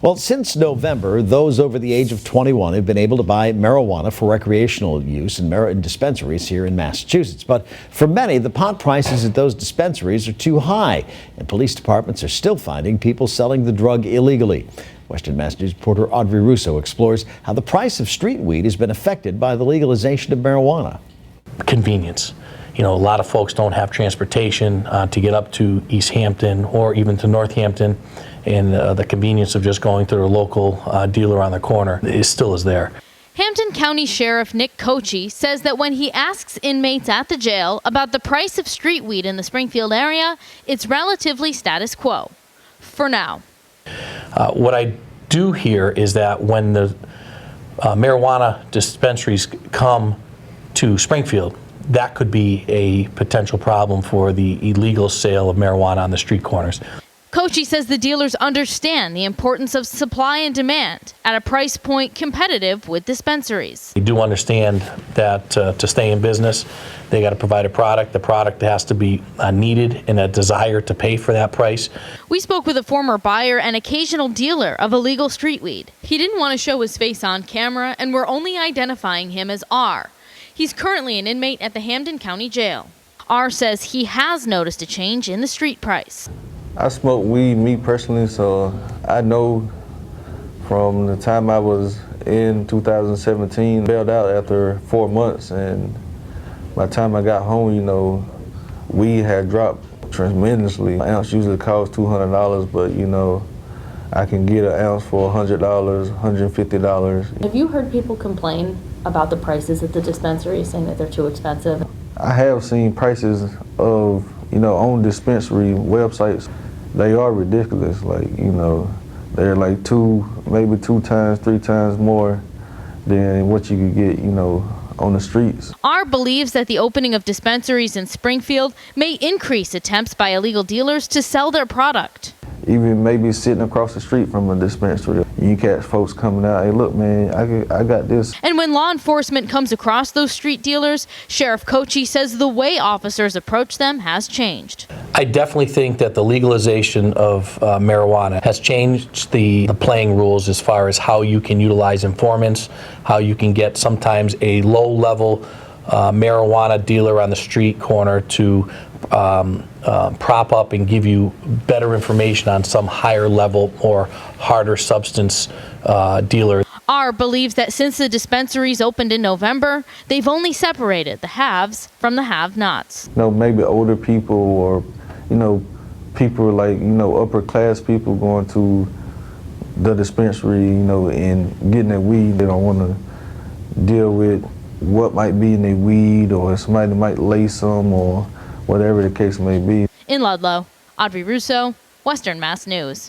Well, since November, those over the age of 21 have been able to buy marijuana for recreational use in dispensaries here in Massachusetts. But for many, the pot prices at those dispensaries are too high, and police departments are still finding people selling the drug illegally. Western Massachusetts reporter Audrey Russo explores how the price of street weed has been affected by the legalization of marijuana. Convenience. You know, a lot of folks don't have transportation to get up to East Hampton or even to Northampton, and the convenience of just going to their local dealer on the corner still is there. Hampton County Sheriff Nick Kochi says that when he asks inmates at the jail about the price of street weed in the Springfield area, it's relatively status quo for now. What I do hear is that when the marijuana dispensaries come to Springfield, that could be a potential problem for the illegal sale of marijuana on the street corners. Kochi says the dealers understand the importance of supply and demand at a price point competitive with dispensaries. They do understand that to stay in business, they got to provide a product. The product has to be needed and a desire to pay for that price. We spoke with a former buyer and occasional dealer of illegal street weed. He didn't want to show his face on camera, and we're only identifying him as R. He's currently an inmate at the Hampden County Jail. R says he has noticed a change in the street price. I smoke weed, me personally, so I know from the time I was in 2017, bailed out after 4 months, and by the time I got home, you know, weed had dropped tremendously. An ounce usually costs $200, but you know, I can get an ounce for $100, $150. Have you heard people complain about the prices at the dispensary, saying that they're too expensive? I have seen prices of, you know, on dispensary websites. They are ridiculous. Like, you know, they're like maybe 2 times, 3 times more than what you could get, you know, on the streets. R believes that the opening of dispensaries in Springfield may increase attempts by illegal dealers to sell their product. Even maybe sitting across the street from a dispensary, you catch folks coming out, hey look man, I got this. And when law enforcement comes across those street dealers, Sheriff Kochi says the way officers approach them has changed. I definitely think that the legalization of marijuana has changed the playing rules as far as how you can utilize informants, how you can get sometimes a low-level marijuana dealer on the street corner to prop up and give you better information on some higher level or harder substance dealer. R believes that since the dispensaries opened in November, they've only separated the haves from the have-nots. You know, maybe older people or, you know, people like, you know, upper class people going to the dispensary, you know, and getting their weed. They don't want to deal with what might be in their weed, or somebody might lace them, or whatever the case may be. In Ludlow, Audrey Russo, Western Mass News.